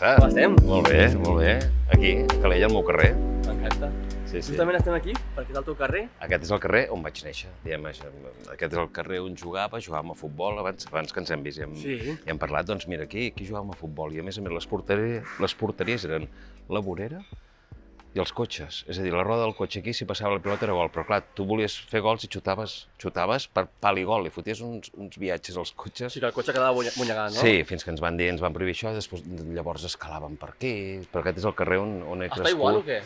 passa? Com estem? Molt bé, molt bé. Aquí, a Calella, al meu carrer. M'encanta. Sí, sí. Justament estem aquí, perquè és el teu carrer. Aquest és el carrer on vaig néixer, diguem això. Aquest és el carrer on jugàvem a futbol, abans que ens hem vist i hem parlat, doncs mira, aquí jugàvem a futbol i a més les porteries eren la vorera i els cotxes. És a dir, la roda del cotxe aquí, si passava la pilota era gol, però clar, tu volies fer gols i xutaves per pal i gol i foties uns viatges als cotxes. O sigui que el cotxe quedava munyegat, no? Sí, fins que ens van dir, ens van prohibir això, llavors escalàvem per aquí, però aquest és el carrer on he crescut. Està igual o què?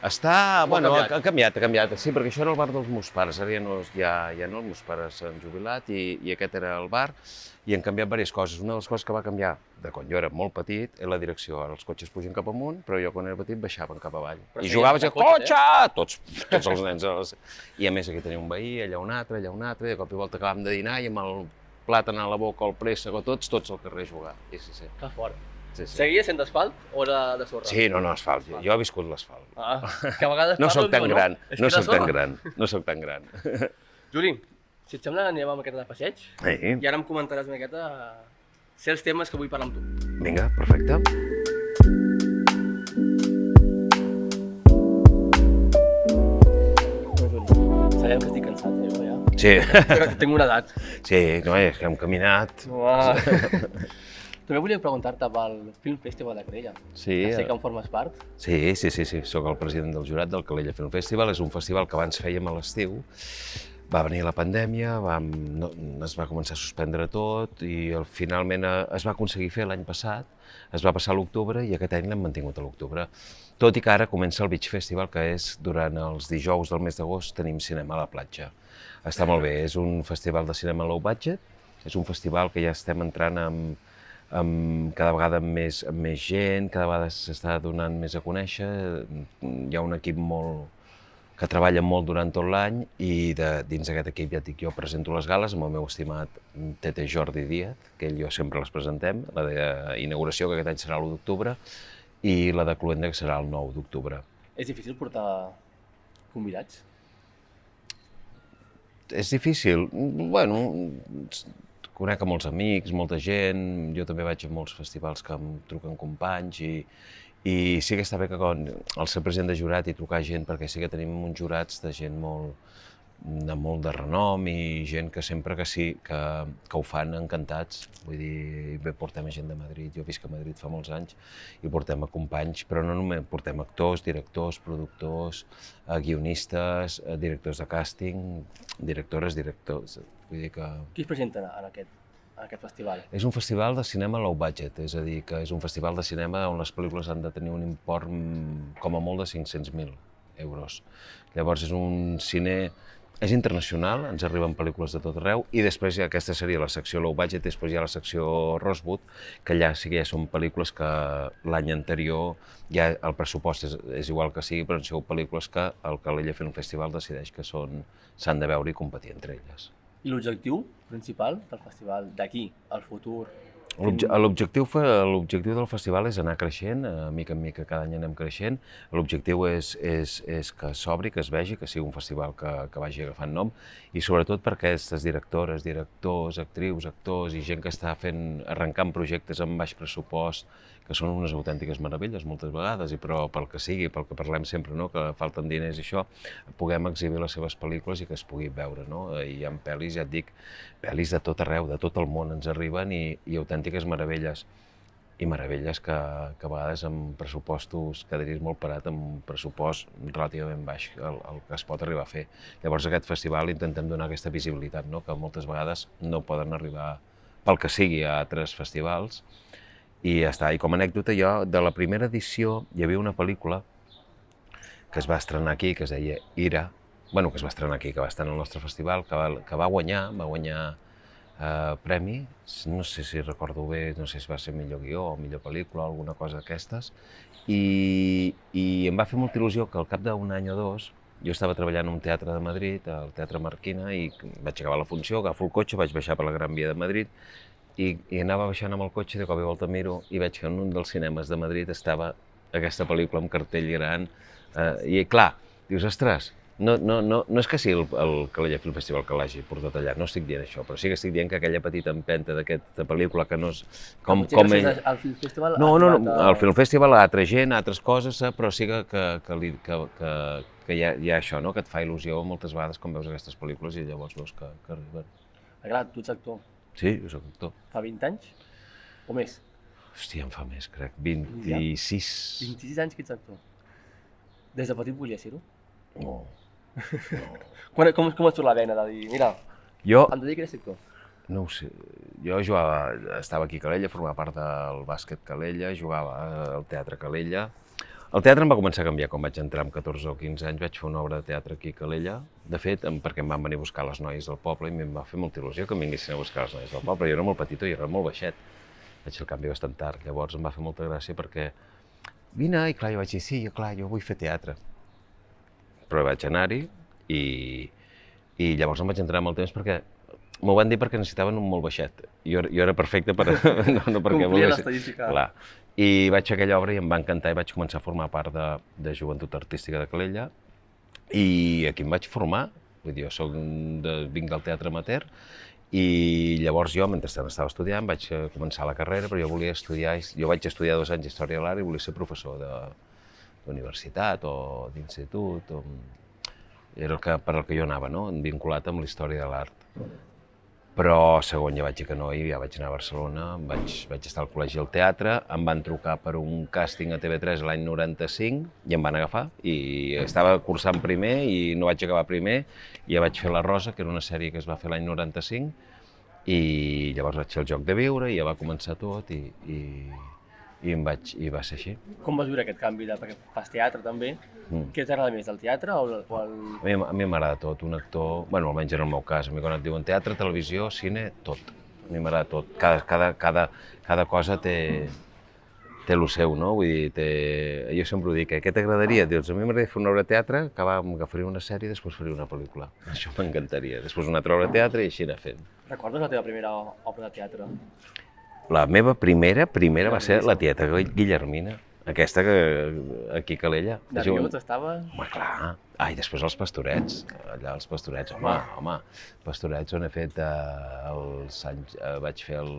Està, bueno, canviat? ha canviat, sí, perquè això era el bar dels meus pares, ara ja no, els meus pares s'han jubilat i aquest era el bar i han canviat diverses coses. Una de les coses que va canviar de quan jo era molt petit és la direcció. Ara els cotxes pugen cap amunt, però jo quan era petit baixaven cap avall. Però I sí, jugaves a cotxes, cotxe! Tots els nens. I a més aquí tenia un veí, allà un altre, i de cop i volta acabàvem de dinar i amb el plàtan a la boca, el préssec o tots al carrer a jugar. Sí. Que fort. Sí. Seguia sent d'asfalt o era de sorra? Sí, no, asfalt. Jo he viscut l'asfalt. Ah, que a vegades No parlo soc tan amb tu, gran, És no que era soc tan sorra. gran, no soc tan gran. Juli, si et sembla anirem amb aquest de passeig Sí. i ara em comentaràs una miqueta certs temes que vull parlar amb tu. Vinga, perfecte. Bueno, Juli, sabem que estic cansat, jo ja. Sí, Però que tinc una edat. sí, no, és que hem caminat. Uah. També volia preguntar-te pel Film Festival de Calella. Sí, Que sé que en formes part. sí, soc el president del jurat del Calella Film Festival. És un festival que abans fèiem a l'estiu. Va venir la pandèmia, es va començar a suspendre tot i finalment es va aconseguir fer l'any passat. Es va passar a l'octubre i aquest any l'hem mantingut a l'octubre. Tot i que ara comença el Beach Festival, que és durant els dijous del mes d'agost tenim cinema a la platja. Està molt bé, és un festival de cinema low budget, és un festival que ja estem entrant amb cada vegada amb més gent, cada vegada s'està donant més a conèixer. Hi ha un equip que treballa molt durant tot l'any i dins d'aquest equip, ja et dic, jo presento les gales amb el meu estimat Tete Jordi Díaz, que ell i jo sempre les presentem, la d'inauguració, que aquest any serà l'1 d'octubre, i la de Cluenda, que serà el 9 d'octubre. És difícil portar convidats? És difícil. Bueno, conec a molts amics, molta gent, jo també vaig a molts festivals que em truquen companys i sí que està bé que quan el ser president de jurat i trucar gent, perquè sí que tenim uns jurats de gent molt de renom i gent que sempre que sí, que ho fan encantats. Vull dir, bé, portem gent de Madrid, jo visc a Madrid fa molts anys, i portem a companys, però no només, portem actors, directors, productors, guionistes, directors de càsting, directores, directors. Vull dir que... Qui es presenta en aquest festival? És un festival de cinema low budget, és a dir, que és un festival de cinema on les pel·lícules han de tenir un import com a molt de 500.000 euros. Llavors és un cine... És internacional, ens arriben pel·lícules de tot arreu i després aquesta seria la secció low budget, després hi ha la secció Rosewood, que allà sí que ja són pel·lícules que l'any anterior ja el pressupost és igual que sigui, però són pel·lícules que el Calella Film Festival decideix que s'han de veure i competir entre elles. I l'objectiu principal del festival d'aquí, al futur? L'objectiu del festival és anar creixent, mica en mica cada any anem creixent. L'objectiu és que s'obri, que es vegi, que sigui un festival que vagi agafant nom i sobretot per aquestes directores, directors, actrius, actors i gent que està arrencant projectes amb baix pressupost, que són unes autèntiques meravelles moltes vegades, però pel que sigui, pel que parlem sempre, no? Que falten diners i això, puguem exhibir les seves pel·lícules i que es pugui veure. No? Hi ha pel·lis, ja et dic, pel·lis de tot arreu, de tot el món ens arriben i autèntiques meravelles. I meravelles que a vegades amb pressupostos quedaries molt parat amb un pressupost relativament baix el que es pot arribar a fer. Llavors aquest festival intentem donar aquesta visibilitat, no? Que moltes vegades no poden arribar pel que sigui a altres festivals. I ja està. I com a anècdota, jo, de la primera edició, hi havia una pel·lícula que es va estrenar aquí, que es deia Ira, bueno, que es va estrenar aquí, que va estar en el nostre festival, que va guanyar premi, no sé si recordo bé, no sé si va ser millor guió o millor pel·lícula o alguna cosa d'aquestes, i em va fer molta il·lusió que al cap d'un any o dos jo estava treballant en un teatre de Madrid, al Teatre Marquina, i vaig acabar la funció, agafo el cotxe, vaig baixar per la Gran Via de Madrid, i anava baixant amb el cotxe, de cop i volta miro i veig que en un dels cinemes de Madrid estava aquesta pel·lícula amb cartell gran. I clar, dius, ostres, No és que sigui el Calella Film Festival que l'hagi portat allà, no estic dient això, però sí que estic dient que aquella petita empenta d'aquesta pel·lícula que no és... El Film Festival... No, el Film Festival ha altra gent, ha altres coses, però sí que hi ha això, no? Que et fa il·lusió moltes vegades quan veus aquestes pel·lícules i llavors veus que arriben. Clar, tu ets actor. Sí, jo soc actor. Fa 20 anys? O més? Hòstia, em fa més, crec. 26. 26 anys que ets actor. Des de petit volies ser-ho? No. Com et surt la vena de dir, mira, Jo, em dedico a ser actor? no ho sé, jo jugava, estava aquí a Calella, formava part del bàsquet Calella, jugava al Teatre Calella. El teatre em va començar a canviar quan vaig entrar amb 14 o 15 anys, vaig fer una obra de teatre aquí a Calella. De fet, perquè em van venir a buscar les noies del poble i em va fer molta il·lusió que em vinguessin a buscar les noies del poble. Jo era molt petitó i era molt baixet. Vaig fer el canvi bastant tard, llavors em va fer molta gràcia perquè vine, i clar, jo vaig dir, sí, clar, jo vull fer teatre. Però vaig anar-hi i llavors em vaig entrar amb el temps perquè m'ho van dir perquè necessitaven un molt baixet. Jo era perfecte per... no perquè complia l'estadística. Clar. I vaig fer aquella obra i em va encantar i vaig començar a formar part de Joventut Artística de Calella i aquí em vaig formar, vull dir, jo vinc del teatre amateur i llavors jo, mentrestant estava estudiant, vaig començar la carrera, però jo volia estudiar, jo vaig estudiar 2 anys Història de l'Art i volia ser professor d'universitat o d'institut, era per al que jo anava, no? Vinculat amb la història de l'art. Però segon ja vaig dir que no i ja vaig anar a Barcelona, vaig estar al Col·legi del Teatre, em van trucar per un càsting a TV3 l'any 95 i em van agafar i estava cursant primer i no vaig acabar primer i ja vaig fer La Rosa, que era una sèrie que es va fer l'any 95 i llavors vaig fer El Joc de Viure i ja va començar tot i va ser així. Com vas viure aquest canvi, perquè fas teatre també? Què t'agrada més, el teatre o el... A mi m'agrada tot, un actor, bueno, almenys en el meu cas, a mi quan et diuen teatre, televisió, cine, tot. A mi m'agrada tot, cada cosa té el seu, no? Vull dir, jo sempre ho dic, què t'agradaria? Dius, a mi m'agradaria fer una obra de teatre, agafaria una sèrie i després faria una pel·lícula. Això m'encantaria. Després una altra obra de teatre i així anar fent. Recordes la teva primera obra de teatre? La meva primera va ser La tieta Guillermina, aquesta que aquí a Calella. Nerviós estaves? Home, clar. Ai, després els Pastorets, allà els Pastorets, home, Pastorets on he fet vaig fer el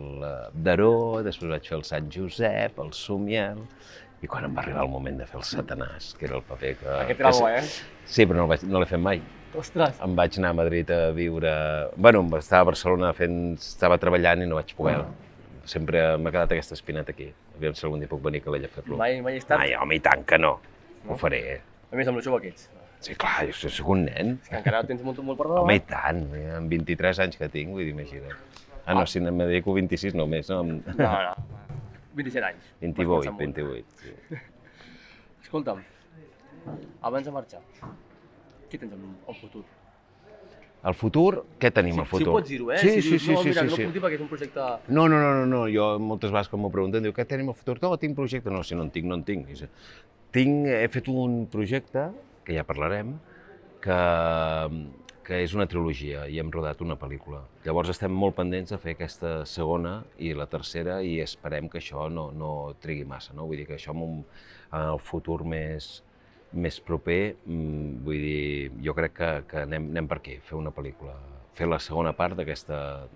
Daró, després vaig fer el Sant Josep, el Somiel, i quan em va arribar el moment de fer el Satanàs, que era el paper que... Aquest era bo, Sí, però no l'he fet mai. Ostres! Em vaig anar a Madrid a viure... Bueno, estava a Barcelona estava treballant i no vaig poder. Sempre m'ha quedat aquesta espineta aquí. Aviam si algun dia puc venir a Calella a fer-lo. Mai és tard? Ai, home, i tant que no. Ho faré. A més, amb el jove que ets. Sí, clar, jo soc un nen. És que encara tens molt per davant. Home, i tant. Amb 23 anys que tinc, vull dir, imagina't. No, si me dedico 26 només, no? No. 27 anys. 28. Sí. Escolta'm, abans de marxar, què tens en futur? El futur, què tenim al futur? Si ho pots dir-ho, Sí. No, mira, no puc dir perquè és un projecte... No, jo moltes vegades quan m'ho pregunten, diu, què tenim al futur? No, tinc projecte. No, si no en tinc, no en tinc. He fet un projecte, que ja parlarem, que és una trilogia i hem rodat una pel·lícula. Llavors estem molt pendents de fer aquesta segona i la tercera i esperem que això no trigui massa, no? Vull dir que això en el futur més proper, vull dir, jo crec que anem per aquí, fer una pel·lícula, fer la segona part d'aquesta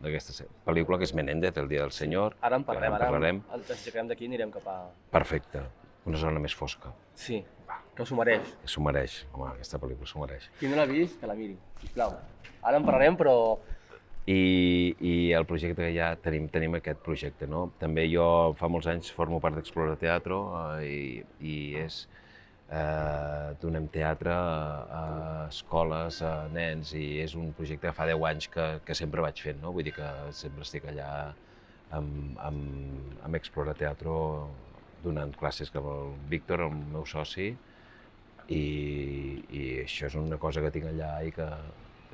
pel·lícula que és Menéndez, El dia del senyor. Ara en parlarem, ens aixecarem d'aquí i anirem cap a... Perfecte, una zona més fosca. Sí, que s'ho mereix. S'ho mereix, home, aquesta pel·lícula s'ho mereix. Qui no l'ha vist, que la miri, sisplau. Ara en parlarem, però... I el projecte que ja tenim aquest projecte, no? També jo fa molts anys formo part d'Explora Teatro i és... donem teatre a escoles, a nens, i és un projecte que fa 10 anys que sempre vaig fent, no? Vull dir que sempre estic allà amb Explora Teatro donant classes amb el Víctor, el meu soci, i això és una cosa que tinc allà i que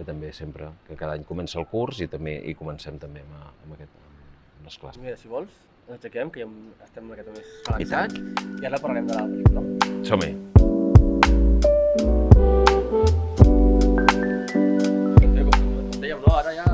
també sempre, que cada any comença el curs i comencem també amb les classes. Mira, si vols, ens aixequem, que ja estem una miqueta més relaxats, i ara parlarem de la pel·lícula. Som-hi! Com dèiem, no? Ara ja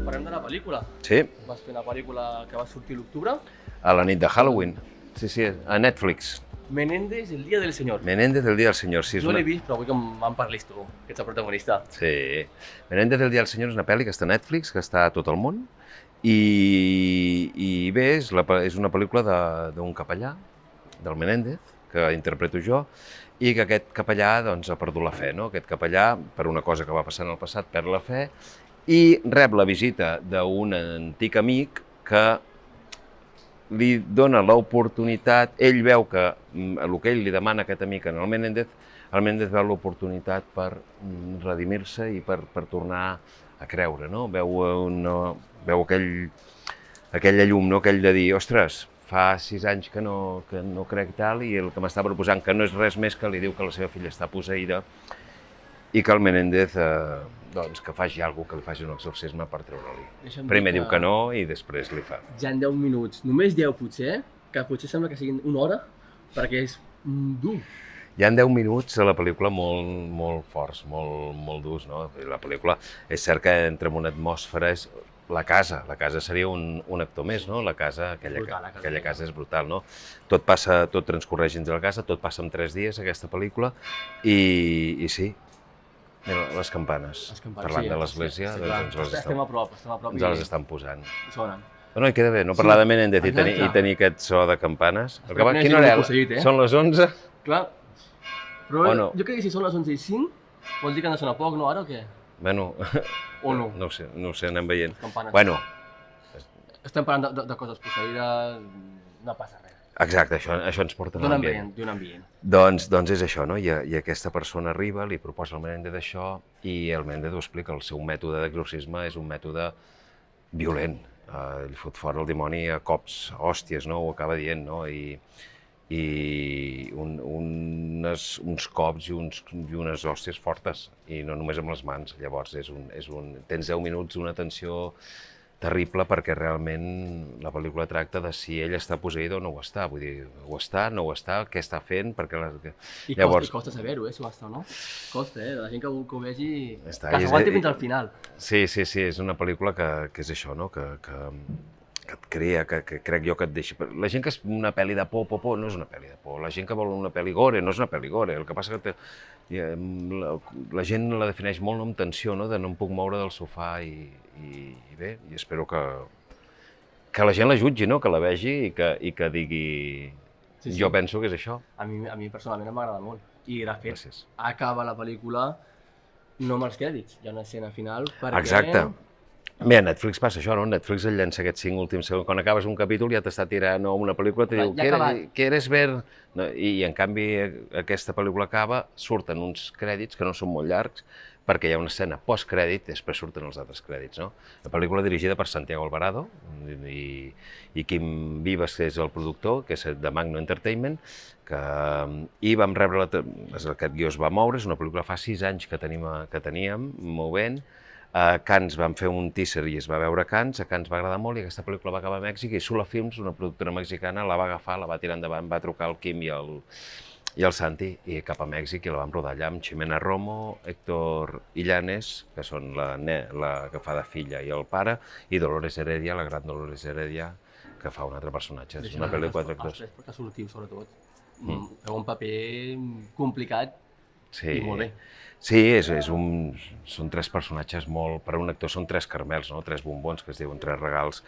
parlem de la pel·lícula. Sí. Vas fer una pel·lícula que va sortir a l'octubre. A la nit de Halloween. Sí, a Netflix. Menéndez, el dia del senyor. Menéndez del Día del Señor, sí. No l'he vist, però vull que me'n parlis tu, que ets el protagonista. Sí. Menéndez del Día del Señor és una pel·li que està a Netflix, que està a tot el món, i bé, és una pel·lícula d'un capellà, del Menéndez, que interpreto jo, i que aquest capellà doncs, ha perdut la fe, no? Aquest capellà, per una cosa que va passar en el passat, perd la fe i rep la visita d'un antic amic que li dona l'oportunitat, ell veu que el que ell li demana a aquest amic en el Menéndez veu l'oportunitat per redimir-se i per tornar a creure, no? Veu aquella llum, no? Aquell de dir, ostres, fa 6 anys que no crec tal, i el que m'està proposant, que no és res més que li diu que la seva filla està posseïda i que el Menéndez doncs, que faci alguna cosa, que li faci un exorcisme per treure-li. Primer diu que no i després li fa. Ja en 10 minuts, només 10 potser, que potser sembla que siguin una hora, perquè és dur. Hi ha 10 minuts a la pel·lícula molt forts, molt durs, no? La pel·lícula és cert que entra en una atmosfera, és la casa seria un actor més, no? La casa, aquella casa és brutal, no? Tot transcorreix dins de la casa, tot passa en 3 dies, aquesta pel·lícula, i sí, mira, les campanes, parlant de l'església, doncs estem a prop ens les estan posant. i sonen. No, i queda bé, no parlar de Menéndez i tenir aquest so de campanes. Quina hora és? Són les 11? Clar, però jo crec que si són les 11:05, vol dir que han de sonar poc, no, ara o què? Bueno, o no? No ho sé, anem veient. Bueno. Estem parlant de coses posseïdes, no passa res. Exacte, això ens porta a l'ambient. D'un ambient. Doncs és això, no? I aquesta persona arriba, li proposa al Menéndez això, i el Menéndez ho explica, el seu mètode d'exorcisme és un mètode violent. Ell fot fora el dimoni a cops, hòsties, no? Ho acaba dient, no? I uns cops i unes hòsties fortes, i no només amb les mans. Llavors tens 10 minuts d'una tensió terrible, perquè realment la pel·lícula tracta de si ell està posseïda o no ho està. Vull dir, ho està, no ho està, què està fent, perquè... I costa saber-ho, si ho està o no. Costa, la gent que ho vegi, que s'aguanti fins al final. Sí, és una pel·lícula que és això, no? Que et crea, que crec jo que et deixa... La gent que és una pel·li de por, no és una pel·li de por. La gent que vol una pel·li gore, no és una pel·li gore. El que passa que la gent la defineix molt amb tensió, no? De no em puc moure del sofà i bé, i espero que la gent la jutgi, no? Que la vegi i que digui... Jo penso que és això. A mi personalment m'agrada molt. I de fet, acaba la pel·lícula no amb els crèdits. Hi ha una escena final perquè... Exacte. Bé, a Netflix passa això, no? Netflix et llença aquests 5 últims segons. Quan acabes un capítol ja t'està tirant una pel·lícula, te diu, ¿quieres ver? I en canvi aquesta pel·lícula acaba, surten uns crèdits que no són molt llargs, perquè hi ha una escena post-crèdit i després surten els altres crèdits, no? La pel·lícula dirigida per Santiago Alvarado i Quim Vives, que és el productor, que és de Magno Entertainment, i vam rebre, aquest guió es va moure, és una pel·lícula fa 6 anys que teníem movent. A Cannes vam fer un teaser i es va veure a Cannes va agradar molt, i aquesta pel·lícula va acabar a Mèxic, i Sula Films, una productora mexicana, la va agafar, la va tirar endavant, va trucar al Quim i el Santi i cap a Mèxic, i la vam rodar allà amb Ximena Romo, Héctor Illanes, que són la que fa de filla i el pare, i Dolores Heredia, la gran Dolores Heredia, que fa un altre personatge. És una pel·li de 4 actors. Els 3 perquè sortiu, sobretot. Feu un paper complicat i molt bé. Sí, són 3 personatges molt... Per a un actor són 3 caramels, no? 3 bombons, que es diuen 3 regals.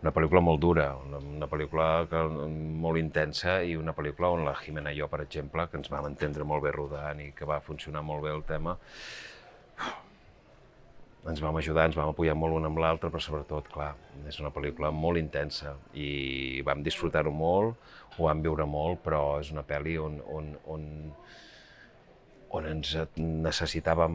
Una pel·lícula molt dura, una pel·lícula molt intensa, i una pel·lícula on la Jimena i jo, per exemple, que ens vam entendre molt bé rodant i que va funcionar molt bé el tema, ens vam ajudar, ens vam apoyar molt un amb l'altre, però sobretot, clar, és una pel·lícula molt intensa i vam disfrutar-ho molt, ho vam viure molt, però és una pel·li on ens necessitàvem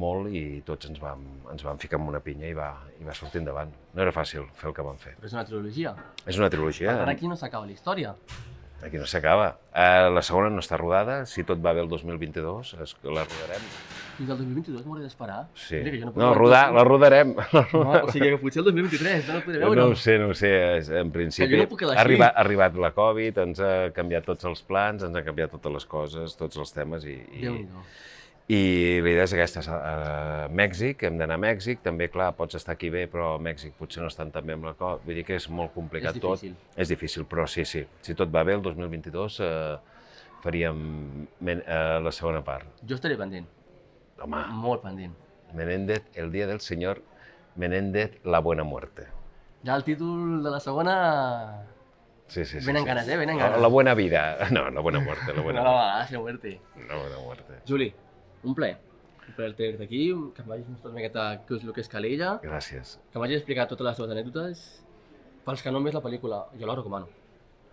molt i tots ens vam ficar en una pinya i va sortir endavant. No era fàcil fer el que vam fer. Però és una trilogia. És una trilogia. Per aquí no s'acaba la història. Aquí no s'acaba. La segona no està rodada, si tot va bé el 2022, la rodarem. Fins al 2022 m'hauré d'esperar? Sí. No, la rodarem. O sigui que potser el 2023 no la podré veure. No ho sé, en principi ha arribat la Covid, ens ha canviat tots els plans, ens ha canviat totes les coses, tots els temes, i la idea és aquesta, a Mèxic, hem d'anar a Mèxic, també, clar, pots estar aquí bé, però a Mèxic potser no estan tan bé amb la Covid, vull dir que és molt complicat tot. És difícil, però sí, si tot va bé, el 2022 faríem la segona part. Jo estaré pendent, Home, molt pendent. Menéndez, el dia del senyor Menéndez, la buena muerte. Ja el títol de la segona... Sí, sí, sí. Venen ganes, venen ganes. La buena vida. No, la buena muerte, la buena No, muerte. la muerte. La buena muerte. Juli, un plaer. Un plaer tenir-te aquí, que em vagis mostrar una miqueta què és el que és Calella, Gràcies. que m'hagis explicat totes les teves anècdotes. Pels que no han vist la pel·lícula, jo la recomano.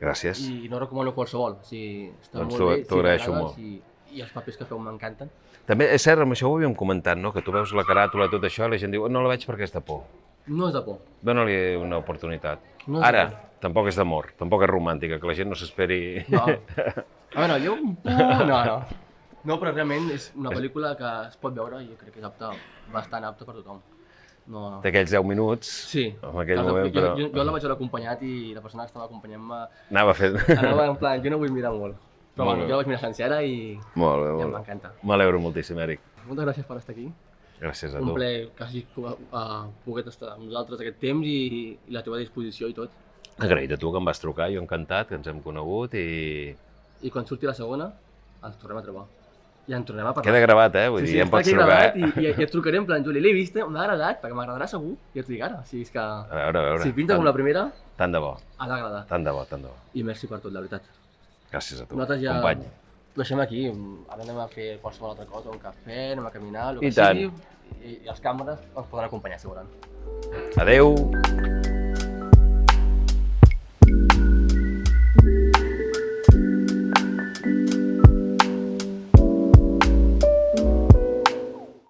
Gràcies. I no recomano qualsevol, o sigui, està Doncs molt bé. t'ho agraeixo m'agrada, molt. I els papers que feu m'encanten. També és cert, amb això ho havíem comentat, no? Que tu veus la caràtula i tot això i la gent diu no la veig perquè és de por. No és de por. Dóna-li una oportunitat. No és de Ara, por. tampoc és d'amor, tampoc és romàntica, que la gent no s'esperi... No. A veure, jo un punt... No. No, però realment és una pel·lícula que es pot veure i jo crec que és apta, bastant apta per tothom. No. D'aquells 10 minuts, Sí. en aquell Clar, moment, però... Jo la vaig veure acompanyat i la persona que estava acompanyant-me Anava fent... anava en plan, jo no vull mirar molt. Però Molt bueno, bé. jo la vaig mirar sencera i Molt bé, ja molt bé. m'encanta. M'alegro moltíssim, Eric. Moltes gràcies per estar aquí. Gràcies a Un tu. plaer que hagis pogut estar amb nosaltres aquest temps i la teva disposició i tot. Agraït a tu que em vas trucar, jo encantat, que ens hem conegut i... I quan surti la segona, ens tornem a trobar. I en tornem a parlar. Queda gravat, Vull dir, ja em està pots aquí trucar, gravat I et trucaré en plan, Juli, l'he vist, m'ha agradat, perquè m'agradarà segur, i et dic ara. O sigui, és que A veure. si pinta com la primera, Tant de bo, ha d'agradar. tant de bo, tant de bo. I merci per tot, la veritat. Gràcies a tu, Nosaltres ja company. ho deixem aquí, ara anem a fer qualsevol altra cosa, un cafè, anem a caminar, el I que tant. sigui, i les càmeres ens poden acompanyar, segurament. Adeu!